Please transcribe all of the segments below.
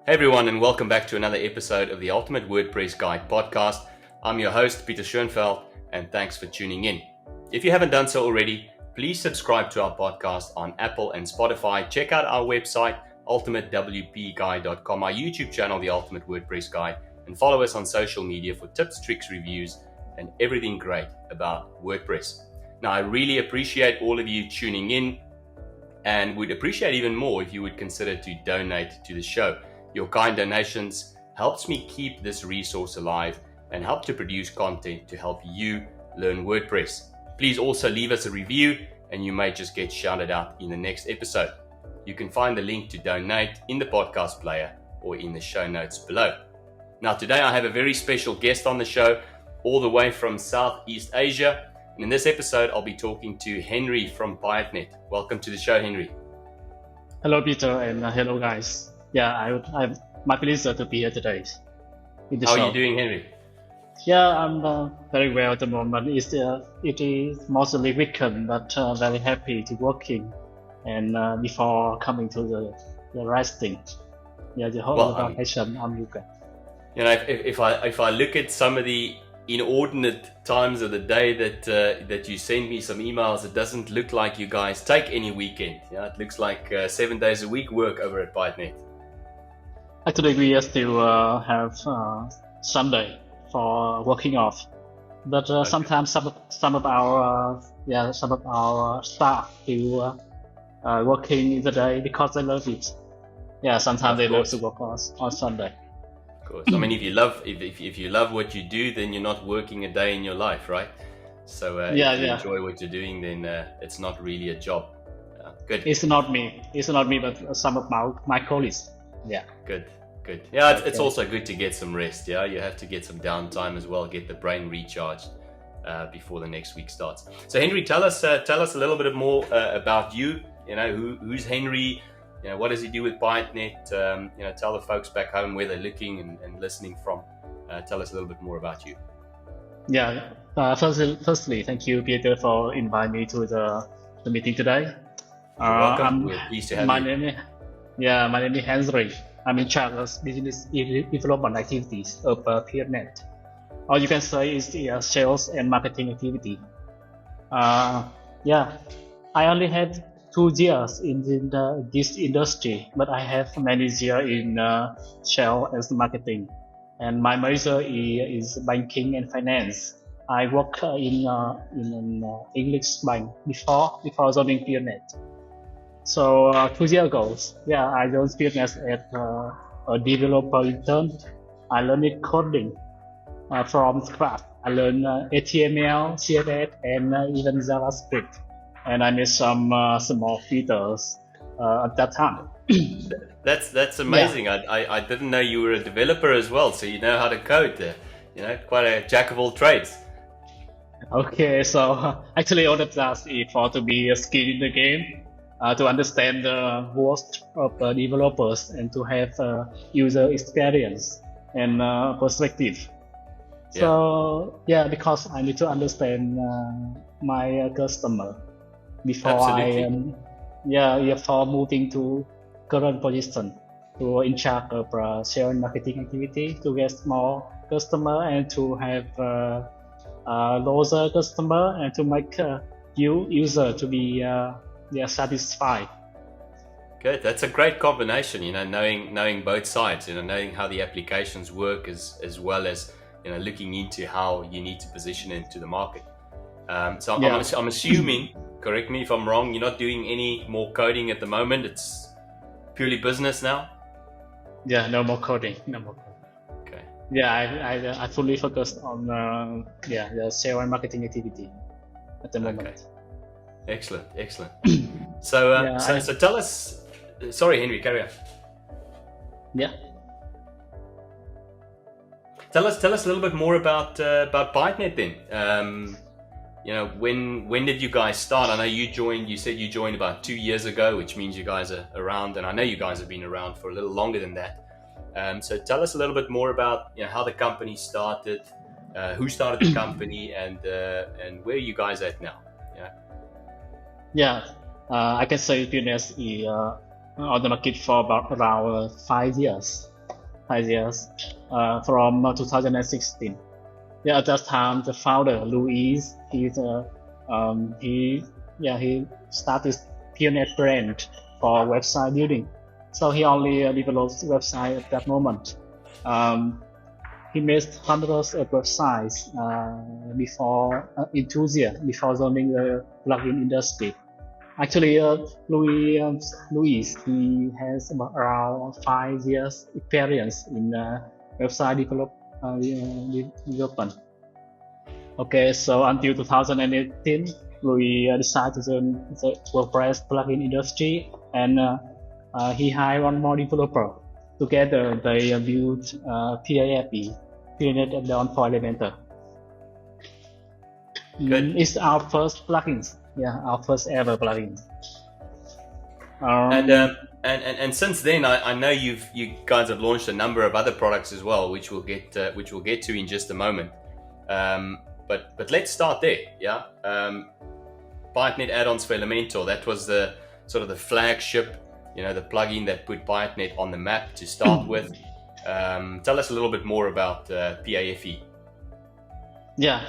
Hey everyone, and welcome back to another episode of the Ultimate WordPress Guide podcast. I'm your host, Peter Schoenfeld, and thanks for tuning in. If you haven't done so already, please subscribe to our podcast on Apple and Spotify. Check out our website, ultimatewpguide.com, our YouTube channel, The Ultimate WordPress Guide, and follow us on social media for tips, tricks, reviews, and everything great about WordPress. Now, I really appreciate all of you tuning in, and would appreciate even more if you would consider to donate to the show. Your kind donations helps me keep this resource alive and help to produce content to help you learn WordPress. Please also leave us a review and you may just get shouted out in the next episode. You can find the link to donate in the podcast player or in the show notes below. Now today I have a very special guest on the show all the way from Southeast Asia. And in this episode I'll be talking to Henry from Piotnet. Welcome to the show, Henry. Hello, Peter, and hello, guys. I'm my pleasure to be here today. How are you doing, Henry? Yeah, I'm very well at the moment. It is mostly weekend, but very happy to working and before coming to the resting. Yeah, the whole vacation I'm okay. You know, if I look at some of the inordinate times of the day that you send me some emails, it doesn't look like you guys take any weekend. Yeah, it looks like 7 days a week work over at Piotnet. Actually, we still have Sunday for working off, but okay. Sometimes some of our staff still working in the day because they love it. Yeah, sometimes they love to work on Sunday. Of course. I mean, if you love what you do, then you're not working a day in your life, right? So if you enjoy what you're doing, then it's not really a job. Good. It's not me, but some of my colleagues. Yeah. Good. Yeah, it's also good to get some rest. Yeah, you have to get some downtime as well, get the brain recharged before the next week starts. So Henry, tell us a little bit more about you. You know, who's Henry? You know, what does he do with Piotnet? You know, tell the folks back home where they're looking and listening from. Tell us a little bit more about you. Yeah. Firstly, thank you, Peter, for inviting me to the meeting today. You're welcome. We're pleased to have you. My name is Henry. I'm in charge of business development activities of Piotnet. Or you can say it's the sales and marketing activity. I only have 2 years in this industry, but I have many years in sales and marketing. And my major is banking and finance. I work in an English bank before joining Piotnet. So 2 years ago, I joined Piotnet as a developer intern. I learned coding from scratch. I learned HTML, CSS, and even JavaScript. And I made some small features at that time. That's amazing. Yeah. I didn't know you were a developer as well, so you know how to code there. You know, quite a jack of all trades. Okay, so actually all of that is for to be a skill in the game. To understand the worst of developers and to have user experience and perspective. Yeah. So because I need to understand my customer before before moving to current position to in charge of sales and marketing activity to get more customer and to have lower customer and to make user to be satisfied. Good. That's a great combination. You know, knowing both sides. You know, knowing how the applications work as well as looking into how you need to position it to the market. So I'm assuming. Correct me if I'm wrong. You're not doing any more coding at the moment. It's purely business now. Yeah. No more coding. Okay. Yeah. I fully focused on the sales and marketing activity at the moment. Okay. Excellent. So tell us. Sorry, Henry, carry on. Yeah. Tell us a little bit more about Piotnet then. When did you guys start? I know you joined. You said you joined about 2 years ago, which means you guys are around, and I know you guys have been around for a little longer than that. So tell us a little bit more about how the company started, who started the company, and where are you guys at now? I can say Piotnet is on the market for about around 5 years. 5 years, from 2016. Yeah, at that time, the founder Luis, he started Piotnet brand for website building. So he only developed website at that moment. He made hundreds of websites before in 2 years before joining the plugin industry. Actually, Luis, he has about around 5 years experience in website development. Okay, so until 2018, Luis decided to join the WordPress plugin industry, and he hired one more developer. Together, they built PIP, Piotnet Addons for Elementor. It's our first plugins. Yeah, our first ever plugins. And since then, I know you guys have launched a number of other products as well, which we'll get to in just a moment. But let's start there. Yeah, Piotnet Addons for Elementor. That was the sort of the flagship, the plugin that put Piotnet on the map to start with. Tell us a little bit more about PIFE. Yeah,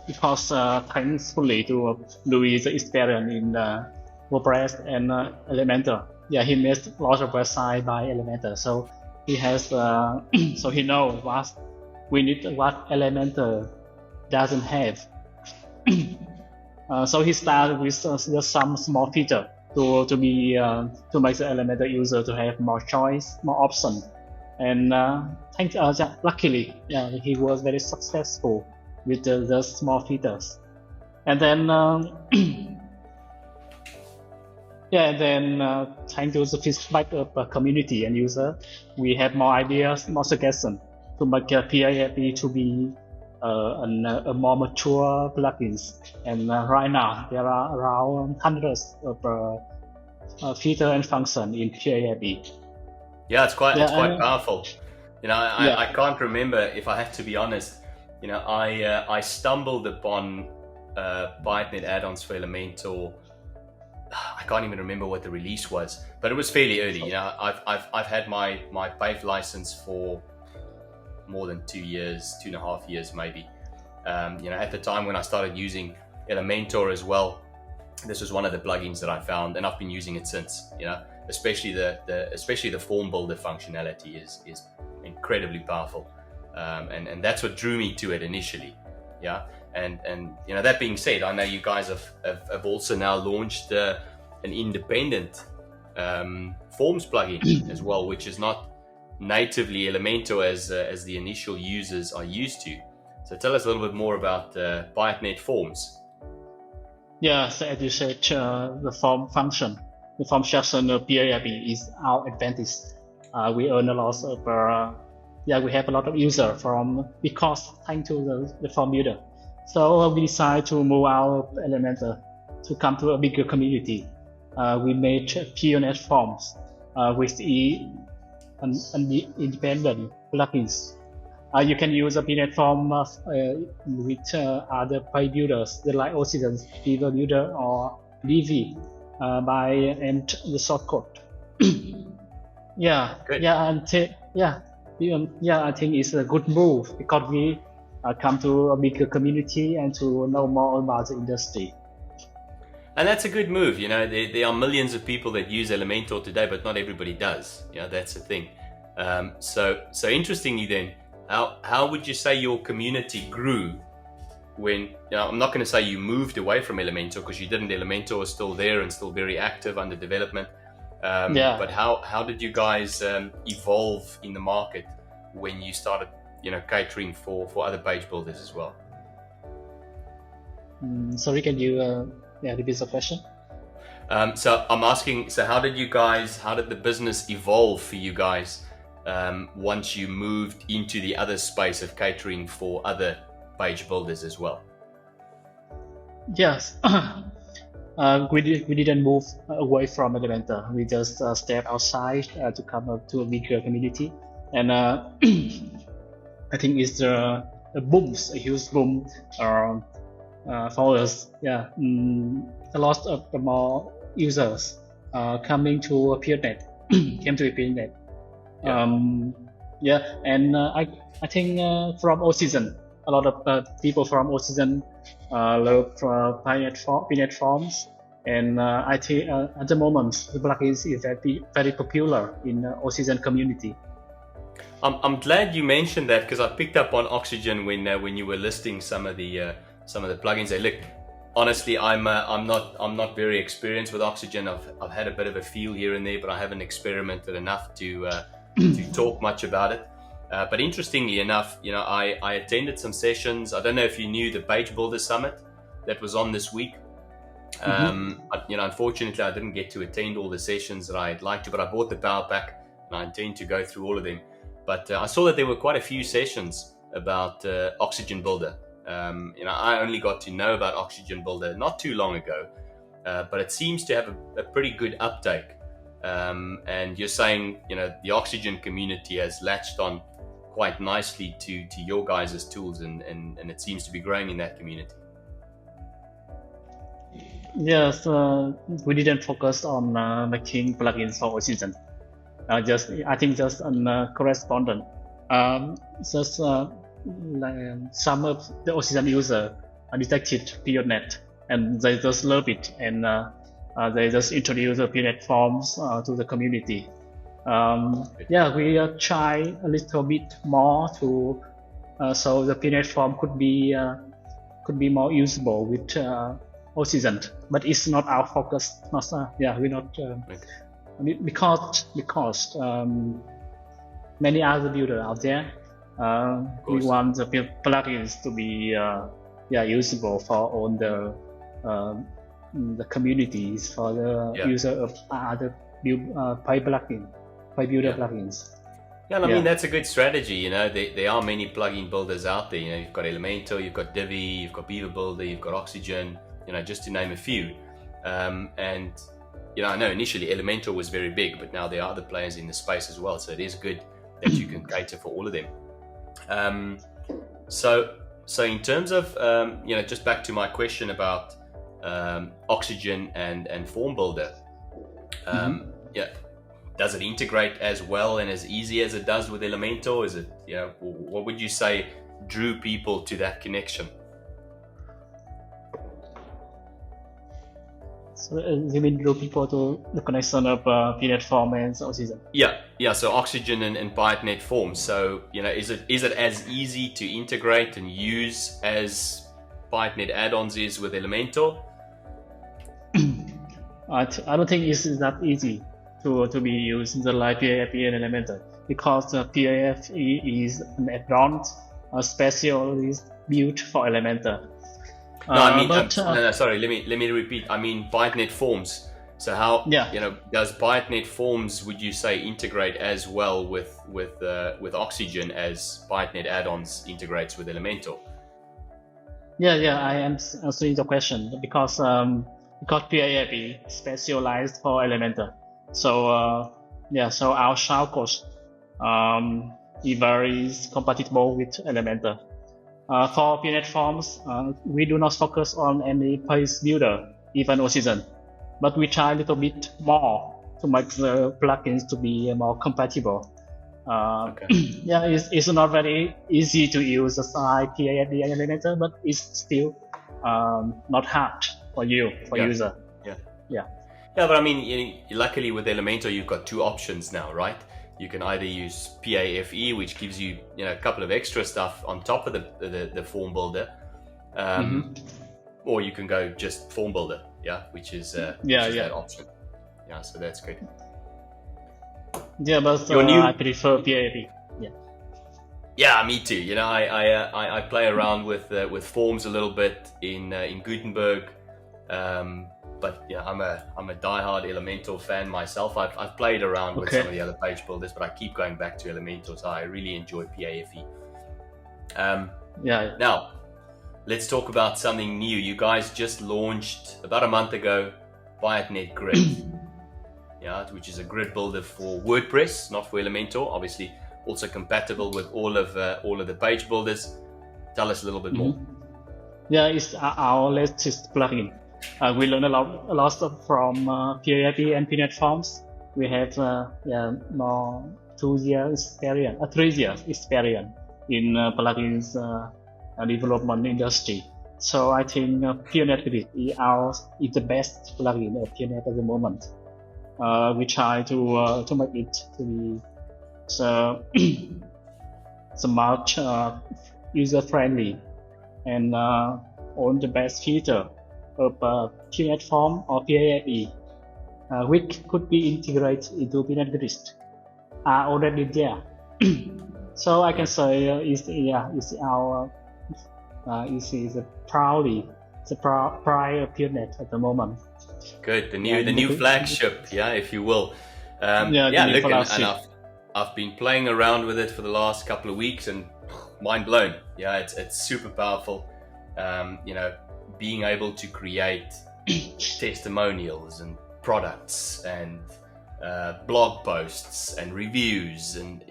because thankfully to Louis' experience in WordPress and Elementor. Yeah, he made lots of websites by Elementor, so he has so he knows what Elementor doesn't have. So he started with just some small feature to make the Elementor user to have more choice, more option, and luckily, yeah, he was very successful with the small features. And then thanks to the feedback of community and user, we have more ideas, more suggestions to make PIP to be a more mature plugins. And right now there are around hundreds of feature and function in PIP. Yeah, it's quite powerful. I can't remember, if I have to be honest. I stumbled upon Piotnet Addons for Elementor. I can't even remember what the release was, but it was fairly early. I've had my PIPE license for more than 2 years, 2.5 years maybe. At the time when I started using Elementor as well, this was one of the plugins that I found, and I've been using it since. Especially the form builder functionality is incredibly powerful. And that's what drew me to it initially. Yeah, and that being said, I know you guys have also now launched an independent forms plugin as well, which is not natively Elementor as the initial users are used to. So tell us a little bit more about Piotnet Forms. Yeah, so as you said, the form function section of PIP is our advantage. We earn a lot of we have a lot of users because thanks to the form builder. So we decided to move our Elementor to come to a bigger community. We made Piotnet Forms with independent plugins. You can use a Piotnet Form with other page builders like Ocean, Fever Builder, or Divi by and the shortcode. I think it's a good move because we come to a bigger community and to know more about the industry. And that's a good move. There are millions of people that use Elementor today, but not everybody does. That's the thing. So interestingly then, how would you say your community grew when, I'm not going to say you moved away from Elementor, because you didn't. Elementor was still there and still very active under development. But how did you guys evolve in the market when you started, catering for other page builders as well? Sorry, can you repeat the question? So I'm asking, how did the business evolve for you guys once you moved into the other space of catering for other page builders as well? Yes. We didn't move away from Elementor. We just stepped outside to come up to a bigger community, and I think it's a huge boom for us. Yeah, a lot of the more users coming to Piotnet, came to Piotnet. Yeah, and I think from all season, a lot of people from all season love Piotnet Forms, and I think at the moment the plugins is very popular in all season community. I'm glad you mentioned that, because I picked up on Oxygen when you were listing some of the plugins there. Look, honestly, I'm not very experienced with Oxygen. I've had a bit of a feel here and there, but I haven't experimented enough to talk much about it. But interestingly enough, I attended some sessions. I don't know if you knew the Page Builder Summit that was on this week. Unfortunately, I didn't get to attend all the sessions that I'd like to, but I bought the Power Pack and I intend to go through all of them. But I saw that there were quite a few sessions about Oxygen Builder. I only got to know about Oxygen Builder not too long ago, but it seems to have a pretty good uptake. And you're saying, the Oxygen community has latched on quite nicely to your guys' tools, and it seems to be growing in that community. Yes, we didn't focus on making plugins for all season. I think just on correspondent. Some of the all season users detected Piotnet and they just love it, and they just introduce the Piotnet Forms to the community. We try a little bit more to so the Piotnet Form could be more usable with all season, but it's not our focus. We're not because many other builders out there. We want the plugins to be usable for all the communities, for the user of other builder plugins. Yeah, I mean, that's a good strategy. There are many plugin builders out there. You've got Elementor, you've got Divi, you've got Beaver Builder, you've got Oxygen, just to name a few. And I know initially Elementor was very big, but now there are other players in the space as well. So it is good that you can cater for all of them. So in terms of just back to my question about Oxygen and Form Builder, does it integrate as well and as easy as it does with Elementor? Is it, what would you say drew people to that connection? So you mean draw people to the connection of Piotnet Forms and Oxygen? Yeah. So Oxygen and Piotnet Forms. So is it as easy to integrate and use as Piotnet Addons is with Elementor? I don't think it's that easy to be used in the live PIFE and Elementor, because the PIFE is an add-on specially built for Elementor. Sorry. Let me repeat. I mean Piotnet Forms. So how does Piotnet Forms, would you say, integrate as well with Oxygen as Piotnet Addons integrates with Elementor? I am answering the question because PIFE specialized for Elementor. So our shellcode is compatible with Elementor. For Piotnet Forms, we do not focus on any page builder, even Oxygen, but we try a little bit more to make the plugins to be more compatible. It's not very easy to use like PIFE and Elementor, but it's still not hard for user. Yeah, but I mean, luckily with Elementor, you've got two options now, right? You can either use PIFE, which gives you a couple of extra stuff on top of the Form Builder, or you can go just Form Builder, which is that option. Yeah, so that's good. Yeah, but I prefer PIFE. Yeah, me too. I play around with Forms a little bit in Gutenberg. But I'm a diehard Elementor fan myself. I've played around with some of the other page builders, but I keep going back to Elementor, so I really enjoy PIFE. Now, let's talk about something new. You guys just launched about a month ago Piotnet Grid, which is a grid builder for WordPress, not for Elementor. Obviously, also compatible with all of the page builders. Tell us a little bit more. Yeah, it's our latest plugin. We learned a lot from PIFE and Piotnet Forms. We have more 2 years experience, 3 years experience in plugins development industry. So I think PiotnetGrid is the best plugin of Piotnet at the moment. We try to make it to be so much user friendly and on the best feature of Piotnet Form or PAE, which could be integrated into PiotnetGrid, are already there. So I can say is our is proudly the pride of Piotnet at the moment. Good, the new flagship, if you will. Look, and I've been playing around with it for the last couple of weeks and mind blown. Yeah, it's super powerful. Being able to create testimonials and products and blog posts and reviews, and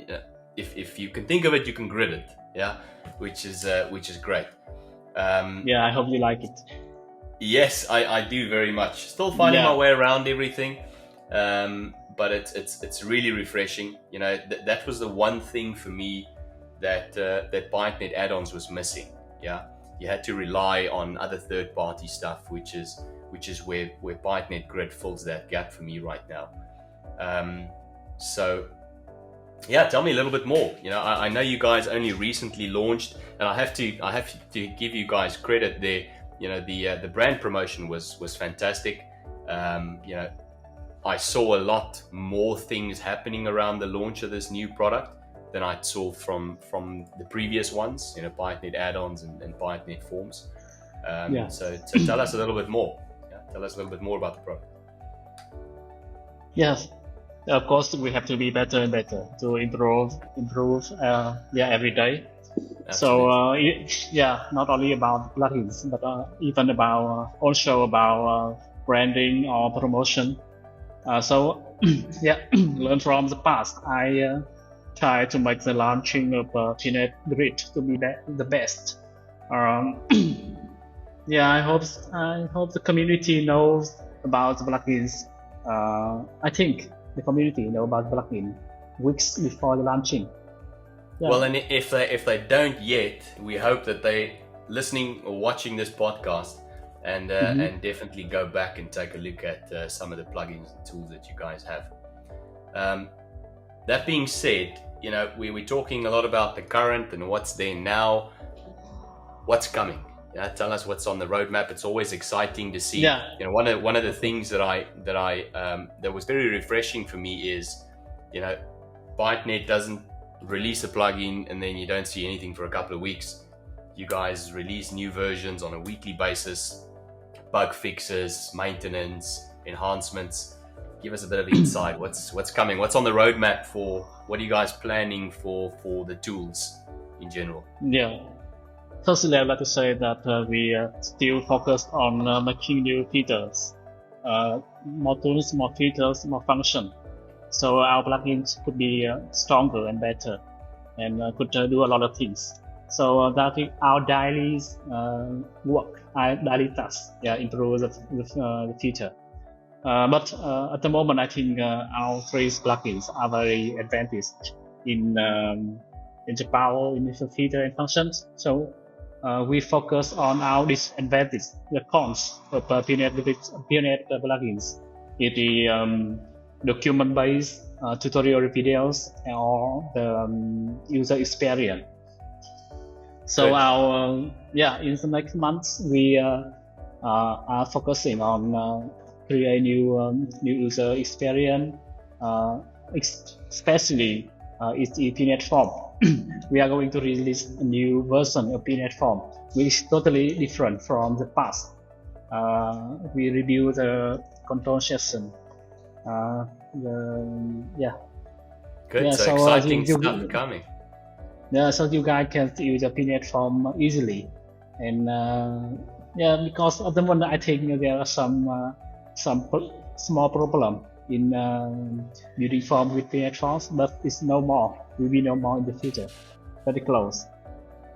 if you can think of it, you can grid it. Yeah, which is great. I hope you like it. Yes, I do very much. Still finding my way around everything, but it's really refreshing. That was the one thing for me that Piotnet Addons was missing. Yeah, you had to rely on other third-party stuff, which is where Piotnet Grid fills that gap for me right now. Tell me a little bit more. I know you guys only recently launched, and I have to give you guys credit there. The brand promotion was fantastic. I saw a lot more things happening around the launch of this new product than I saw from the previous ones. Piotnet Addons and Piotnet Forms. So tell us a little bit more. Tell us a little bit more about the product. Yes. Of course, we have to be better and better to improve every day. Absolutely. So not only about plugins, but even about also about branding or promotion. Learn from the past. I try to make the launching of Piotnet Grid to be the best. I hope the community knows about the plugins. I think the community know about plugin weeks before the launching. Well, and if they don't yet, we hope that they listening or watching this podcast and definitely go back and take a look at some of the plugins and tools that you guys have. That being said, we're talking a lot about the current and what's there now. What's coming? Tell us what's on the roadmap. It's always exciting to see. One of the things that was very refreshing for me is, Piotnet doesn't release a plugin and then you don't see anything for a couple of weeks. You guys release new versions on a weekly basis, bug fixes, maintenance, enhancements. Give us a bit of insight. What's coming? What's on the roadmap for? What are you guys planning for the tools in general? Firstly, I'd like to say that we are still focused on making new features, more tools, more features, more function. So our plugins could be stronger and better, and could do a lot of things. So that is our daily work, our daily tasks, improve the feature. But at the moment, I think our three plugins are very advanced in the power, in the feature and functions. So we focus on our disadvantage, the cons of Piotnet plugins. It is document-based tutorial videos or the user experience. So in the next months we are focusing on create new user experience, especially it's Piotnet Form. We are going to release a new version of Piotnet Form, which is totally different from the past. We review the control session. Good. So exciting stuff coming. So you guys can use the Piotnet Form easily, and because at the moment I think there are some small problem in building form with Piotnet Forms, but it's no more. Will be no more in the future. Very close.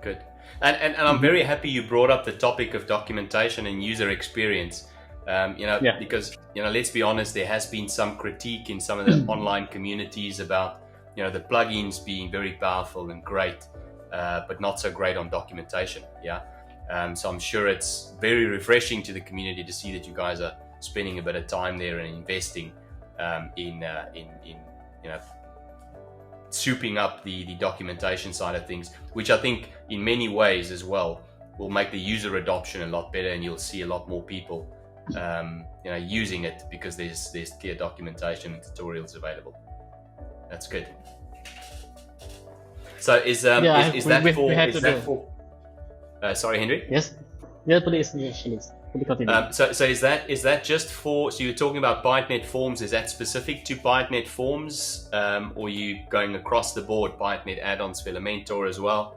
Good. And I'm very happy you brought up the topic of documentation and user experience. Because let's be honest, there has been some critique in some of the online communities about the plugins being very powerful and great, but not so great on documentation. Yeah. So I'm sure it's very refreshing to the community to see that you guys are spending a bit of time there and investing in souping up the documentation side of things, which I think in many ways as well will make the user adoption a lot better, and you'll see a lot more people using it because there's clear documentation and tutorials available. That's good. So is that for sorry, Henry? Yes, please continue. So is that just for? So you're talking about Piotnet Forms. Is that specific to Piotnet Forms, or are you going across the board? Piotnet Addons for Elementor as well.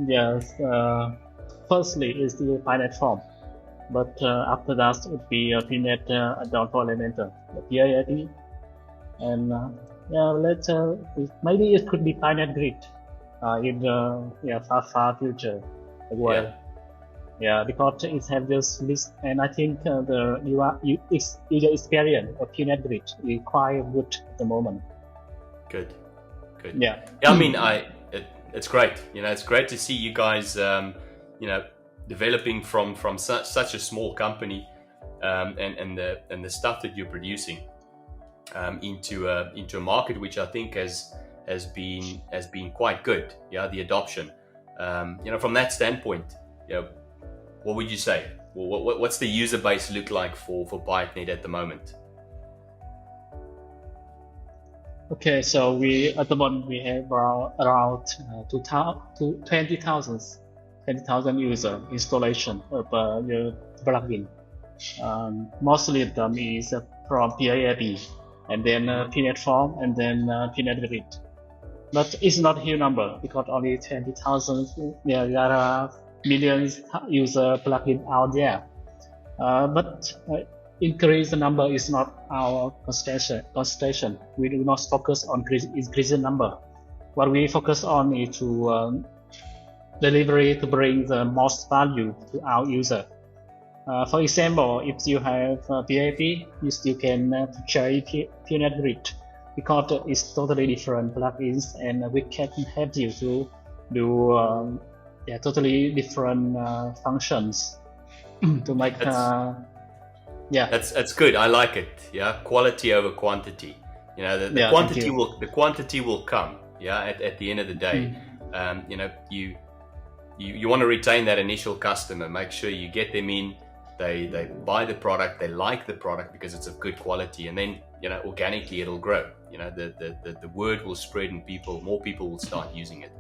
Yes. Firstly, is the Piotnet Form, but after that it would be Piotnet Addons for Elementor, the PIIT, and later maybe it could be Piotnet Grid in the far future as well. Yeah, because it has this list, and I think the user experience of Piotnet Grid is quite good at the moment. Good. Yeah. I mean, it's great. It's great to see you guys, developing from such a small company, and the stuff that you're producing, into a market which I think has been quite good. Yeah, the adoption. From that standpoint, what would you say? What's the user base look like for Piotnet at the moment? Okay, so at the moment we have around 20,000 user installation of the plugin. Mostly of them is from PIIT, and then Piotnet Form, and then Piotnet Grid. But it's not a huge number because only 20,000. There are millions user plugin out there. But increase the number is not our concentration. We do not focus on increasing number. What we focus on is to delivery to bring the most value to our user. For example, if you have PIIT, you still can purchase Piotnet Grid because it's totally different plugins, and we can help you to do totally different functions to make. That's good. I like it. Yeah, quality over quantity. The quantity will come. Yeah, at the end of the day, you want to retain that initial customer. Make sure you get them in. They buy the product. They like the product because it's of good quality, and then organically it'll grow. The word will spread, and more people will start using it.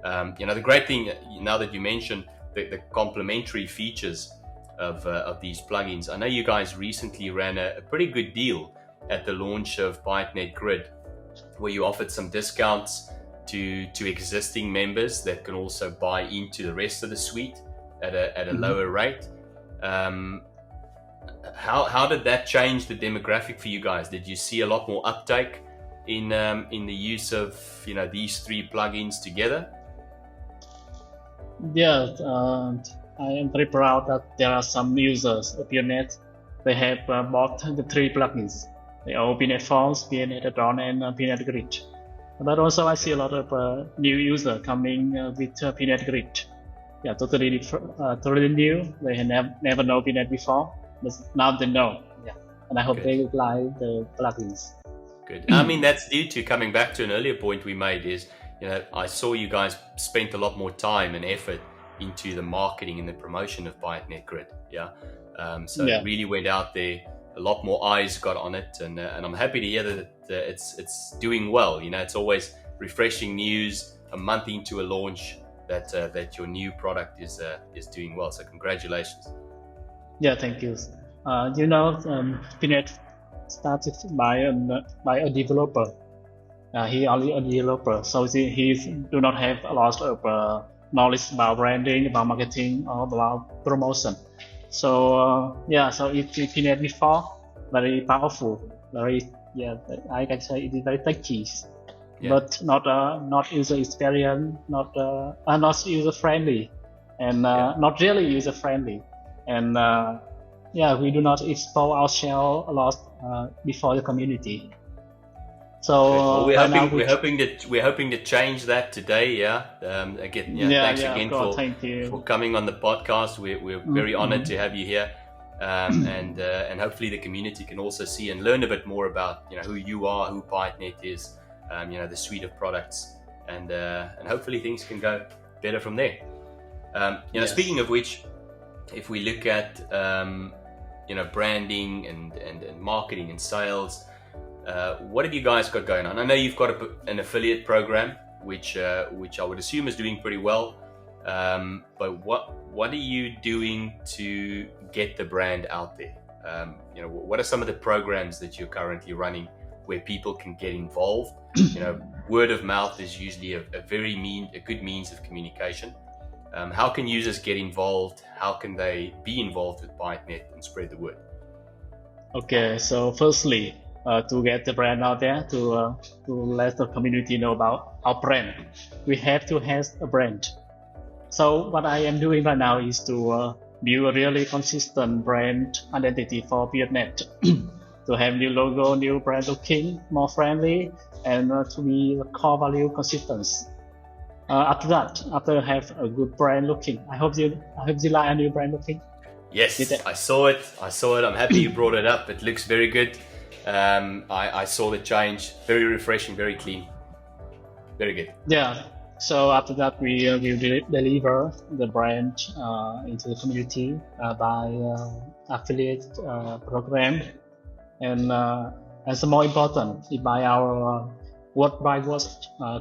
The great thing now that you mentioned the complementary features of these plugins, I know you guys recently ran a pretty good deal at the launch of Piotnet Grid, where you offered some discounts to existing members that can also buy into the rest of the suite at a lower rate. How did that change the demographic for you guys? Did you see a lot more uptake in the use of these three plugins together? Yes, I am very proud that there are some users of Piotnet. They have bought the three plugins. They are Piotnet Forms, Piotnet Addons, and Piotnet Grid. But also I see a lot of new users coming with Piotnet Grid. Yeah, totally new. They have never known Piotnet before, but now they know. Yeah, and I hope Good. they will like the plugins. Good. I mean, that's due to coming back to an earlier point we made is, I saw you guys spent a lot more time and effort into the marketing and the promotion of Piotnet Grid. Yeah. It really went out there. A lot more eyes got on it, and I'm happy to hear that it's doing well. It's always refreshing news a month into a launch that your new product is doing well. So congratulations. Yeah, thank you. Piotnet started by a developer. He only a developer, so he do not have a lot of knowledge about branding, about marketing, or about promotion. So it's Piotnet before very powerful, I can say it is very techy, but not user experience, not user friendly, and not really user friendly, and we do not expose ourselves a lot before the community. So Well, right now we're hoping to change that today. Yeah. Again, thanks again thank you. for coming on the podcast. We're very honored to have you here, and hopefully the community can also see and learn a bit more about who you are, who Piotnet is, the suite of products, and hopefully things can go better from there. Yes. Speaking of which, if we look at branding and marketing and sales. What have you guys got going on? I know you've got an affiliate program, which I would assume is doing pretty well. But what are you doing to get the brand out there? What are some of the programs that you're currently running where people can get involved? Word of mouth is usually a good means of communication. How can users get involved? How can they be involved with Piotnet and spread the word? Okay, so firstly, to get the brand out there, to let the community know about our brand, we have to have a brand. So what I am doing right now is to build a really consistent brand identity for Piotnet. To have new logo, new brand looking, more friendly, and to be the core value consistent. After have a good brand looking, I hope you like a new brand looking. Yes, I saw it. I'm happy you brought it up. It looks very good. I saw the change. Very refreshing, very clean. Very good. Yeah. So after that, we will deliver the brand into the community by affiliate program, and as more important, by our word by word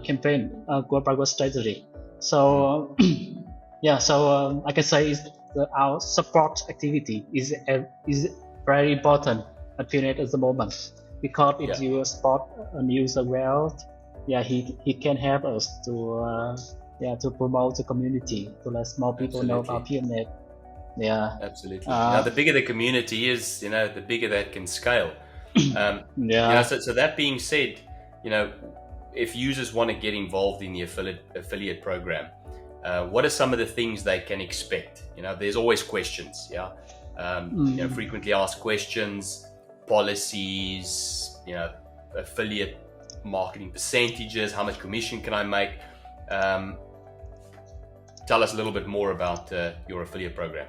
campaign, word by word strategy. So I can say our support activity is very important at Piotnet at the moment, because if you support a user well, he can help us to promote the community, to let more people know about Piotnet. Yeah, absolutely. The bigger the community is, the bigger that can scale. So that being said, if users want to get involved in the affiliate program, what are some of the things they can expect? There's always questions. Frequently asked questions, policies, affiliate marketing percentages, how much commission can I make? Tell us a little bit more about your affiliate program.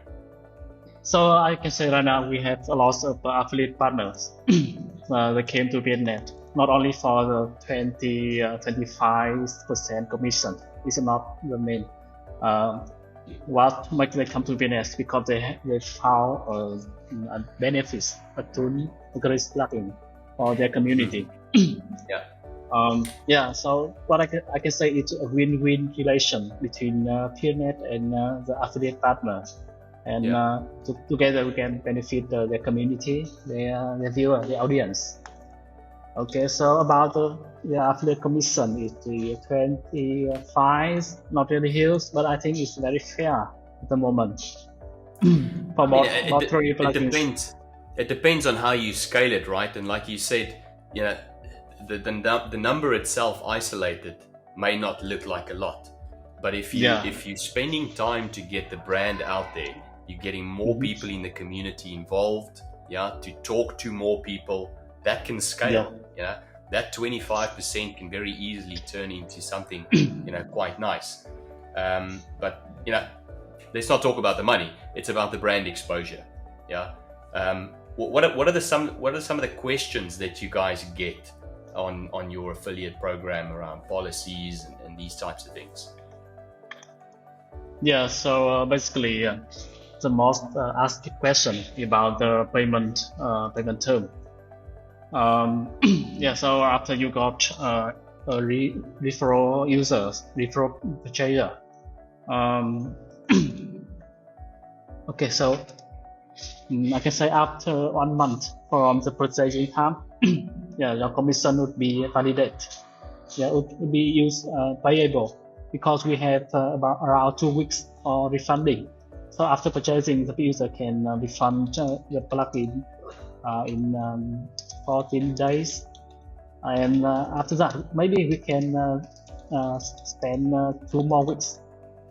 So I can say right now we have a lot of affiliate partners that came to Piotnet, not only for the 25% commission. It's not the main. What makes them come to Piotnet because they found benefits, a tool, a great plugin for their community. So what I can say is a win-win relation between Piotnet and the affiliate partner, and together we can benefit their community, their viewer, their audience. Okay, so about the affiliate commission is the 25, not really huge, but I think it's very fair at the moment. For three plugins. It depends on how you scale it, right? And like you said, the number itself isolated may not look like a lot, but if you're spending time to get the brand out there, you're getting more people in the community involved, to talk to more people, that can scale. That 25% can very easily turn into something quite nice. But let's not talk about the money. It's about the brand exposure. What are some of the questions that you guys get on your affiliate program around policies and these types of things? So basically, the most asked question about the payment term. So after you got a referral users, referral purchaser. Okay, so I can say after 1 month from the purchasing time, your commission would be validated. It would be payable, because we have around 2 weeks for refunding. So after purchasing, the user can refund the plugin in 14 days, and after that maybe we can spend 2 more weeks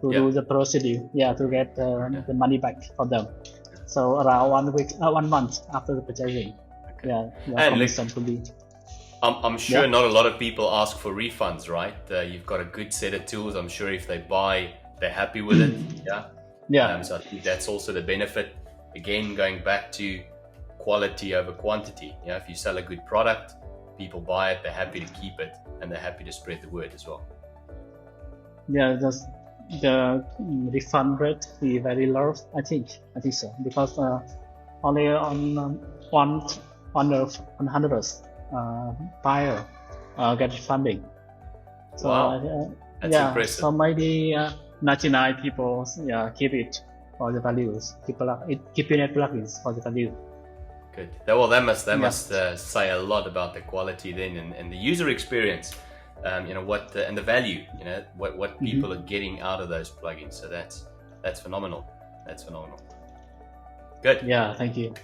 to do the procedure, to get the money back from them. So around 1 month after the purchasing, and commission could be. I'm sure Yeah. not a lot of people ask for refunds, right? You've got a good set of tools. I'm sure if they buy, they're happy with it. Yeah. Yeah. So I think that's also the benefit. Again, going back to quality over quantity. You know, if you sell a good product, people buy it, they're happy to keep it, and they're happy to spread the word as well. Yeah, the refund rate is very low. I think so, because only on one of 100 buyer get funding. So Wow. That's yeah, impressive. so maybe 99 people keep it for the values. Keep Piotnet plugins for the value. Good. Well, that must say a lot about the quality then, and the user experience. You know what, and the value. You know what people are getting out of those plugins. So that's phenomenal. That's phenomenal. Good. Yeah, thank you.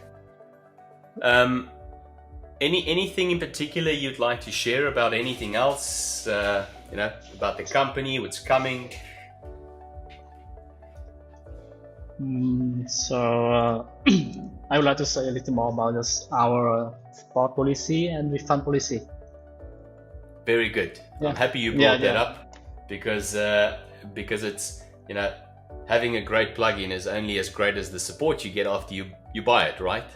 Anything in particular you'd like to share about anything else? You know, about the company, what's coming. So I would like to say a little more about our support policy and refund policy. Very good. Yeah. I'm happy you brought that up, because it's, you know, having a great plugin is only as great as the support you get after you buy it, right?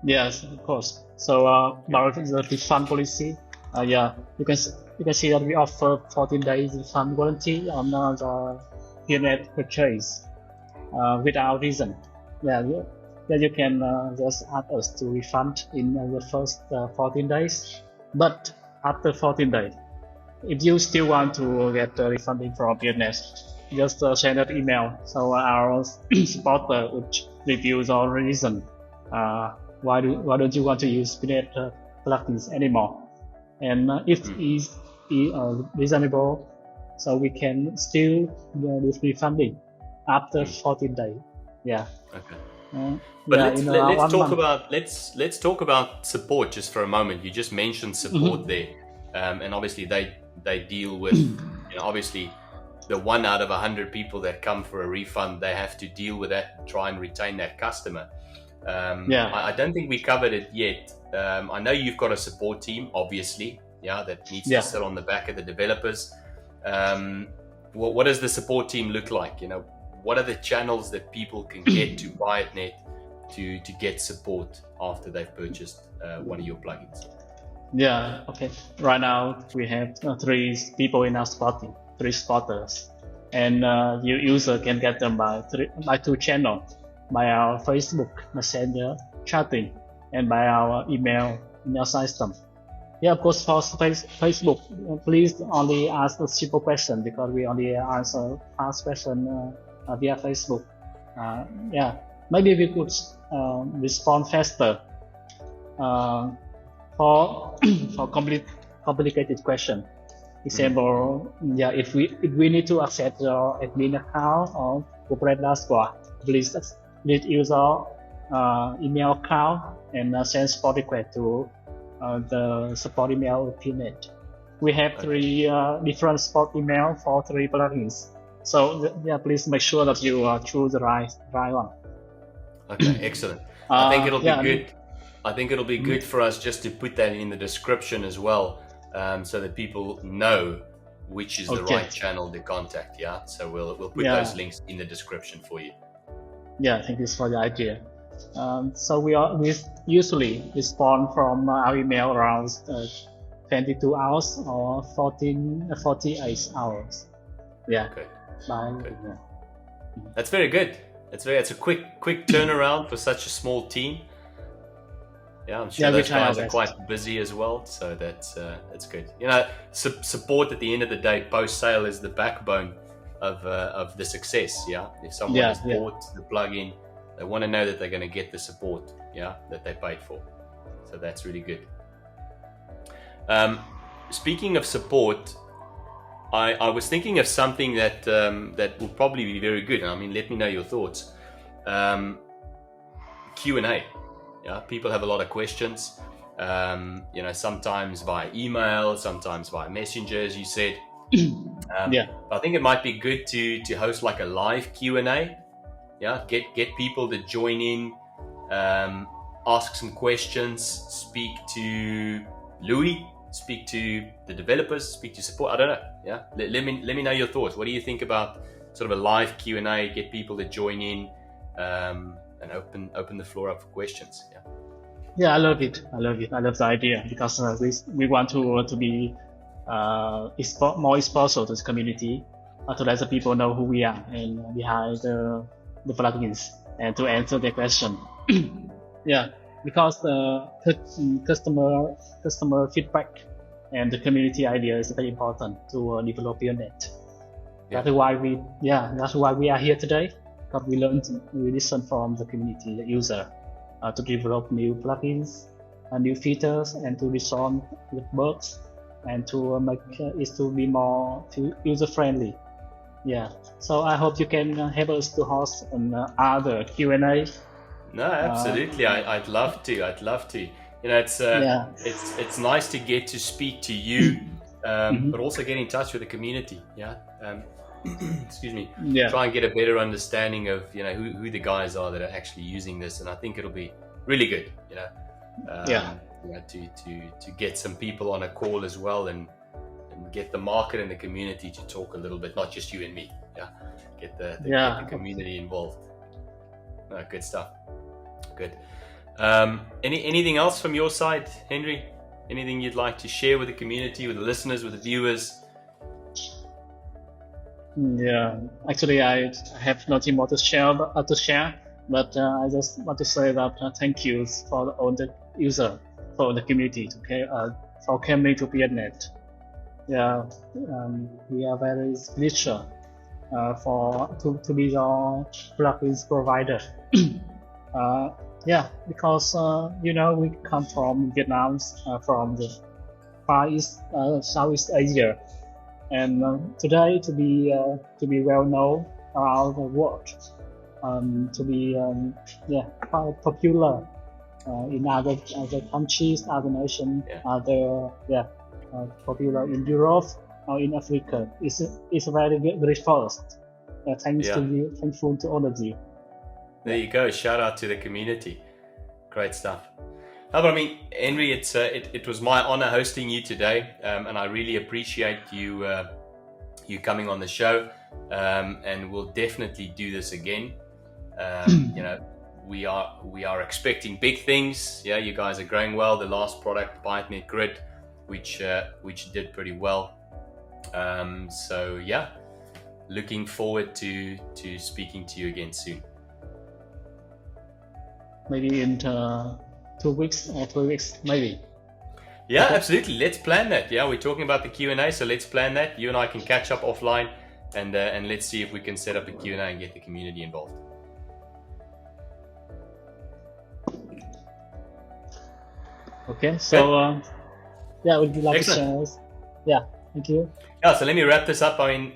Yes, of course. So about the refund policy, you can see that we offer 14 days refund guarantee on the Piotnet purchase without reason. You can just ask us to refund in the first 14 days. But after 14 days, if you still want to get refunding from Piotnet, just send an email. So our supporter would review the reason. Why don't you want to use Piotnet plugins anymore? And if it's reasonable, so we can still do refunding after 14 days. Yeah. Okay. But let's talk about support just for a moment. You just mentioned support there, and obviously they deal with, you know, obviously the 1 out of 100 people that come for a refund, they have to deal with that and try and retain that customer. I don't think we covered it yet. I know you've got a support team, obviously, that needs to sit on the back of the developers. What does the support team look like? You know, what are the channels that people can get to Piotnet to get support after they've purchased one of your plugins? Yeah, okay. Right now we have 3 people in our support team, 3 spotters, and your user can get them by 2 channels. By our Facebook Messenger chatting, and by our email system. Yeah, of course, for Facebook, please only ask a simple question, because we only answer fast question via Facebook. Maybe we could respond faster for complicated question. Example, if we need to access your admin account or corporate dashboard, please use our email account and send support request to the support email of Piotnet. We have 3 different support email for 3 plugins. So please make sure that you choose the right one. Okay, excellent. I think it'll be good. I think it'll be good for us just to put that in the description as well, so that people know which is the right channel to contact. Yeah, so we'll put those links in the description for you. Yeah, thank you for the idea. So we usually respond from our email around 22 hours or 48 hours. Yeah. Okay. Good. That's very good. It's a quick turnaround for such a small team. Yeah, I'm sure those guys are quite busy as well, so that's good. You know, support at the end of the day, post sale is the backbone of the success. Yeah, if someone has bought the plugin, they want to know that they're going to get the support, that they paid for. So that's really good. Speaking of support, I was thinking of something that will probably be very good. I mean, let me know your thoughts. Q&A. Yeah, people have a lot of questions. Sometimes via email, sometimes via Messenger, as you said. I think it might be good to host like a live Q&A. Get people to join in, ask some questions, speak to Louis, speak to the developers, speak to support. I don't know. Yeah, let me know your thoughts. What do you think about sort of a live Q&A? Get people to join in and open the floor up for questions. Yeah. Yeah, I love it. I love the idea because we want to be more exposure to the community, to let the people know who we are and behind the plugins and to answer their question. Yeah, because the customer feedback and the community idea is very important to develop Piotnet. Yeah. That's why we are here today. Because we listen from the community, the user, to develop new plugins, new features, and to resolve the bugs, and to make it to be more user friendly. Yeah. So I hope you can help us to host other Q&A. No, absolutely. I'd love to. You know, it's nice to get to speak to you, but also get in touch with the community. Yeah. Excuse me. Yeah. Try and get a better understanding of who the guys are that are actually using this, and I think it'll be really good. To get some people on a call as well, and get the market and the community to talk a little bit, not just you and me. Yeah. Get the community involved. No, good stuff. Good. Anything else from your side, Henry? Anything you'd like to share with the community, with the listeners, with the viewers? Yeah, actually, I have nothing more to share. But I just want to say that thank you for all the user, for the community for coming to Piotnet. Yeah, we are very spiritual to be your plugins provider. Yeah, because we come from Vietnam, from the Far East, Southeast Asia. And today, to be well known around the world, to be quite popular in other countries, other nations, popular in Europe or in Africa. It's very first. Thankful to all of you. There you go. Shout out to the community. Great stuff. No, but I mean, Henry, it was my honor hosting you today, and I really appreciate you coming on the show, and we'll definitely do this again. We are expecting big things. Yeah, you guys are growing well. The last product, Piotnet Grid, which did pretty well. So yeah, looking forward to speaking to you again soon. Maybe in 2 weeks or 3 weeks, maybe. Yeah, absolutely. Let's plan that. Yeah, we're talking about the Q&A, so let's plan that. You and I can catch up offline, and let's see if we can set up a Q&A and get the community involved. Okay, so would you like to share? Yeah, thank you. Yeah, so let me wrap this up. I mean,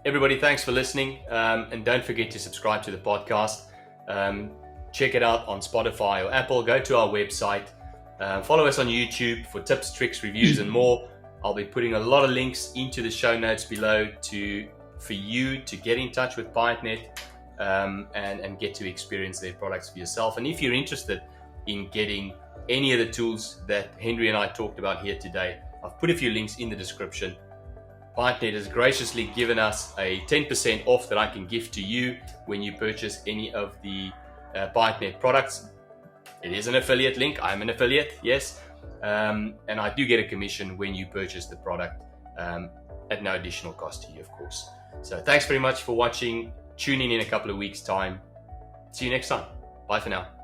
everybody, thanks for listening, and don't forget to subscribe to the podcast. Check it out on Spotify or Apple. Go to our website. Follow us on YouTube for tips, tricks, reviews, and more. I'll be putting a lot of links into the show notes below for you to get in touch with Piotnet and get to experience their products for yourself. And if you're interested in getting any of the tools that Henry and I talked about here today, I've put a few links in the description. Piotnet has graciously given us a 10% off that I can give to you when you purchase any of the Piotnet products. It is an affiliate link. I'm an affiliate, yes. And I do get a commission when you purchase the product at no additional cost to you, of course. So thanks very much for watching. Tune in a couple of weeks' time. See you next time. Bye for now.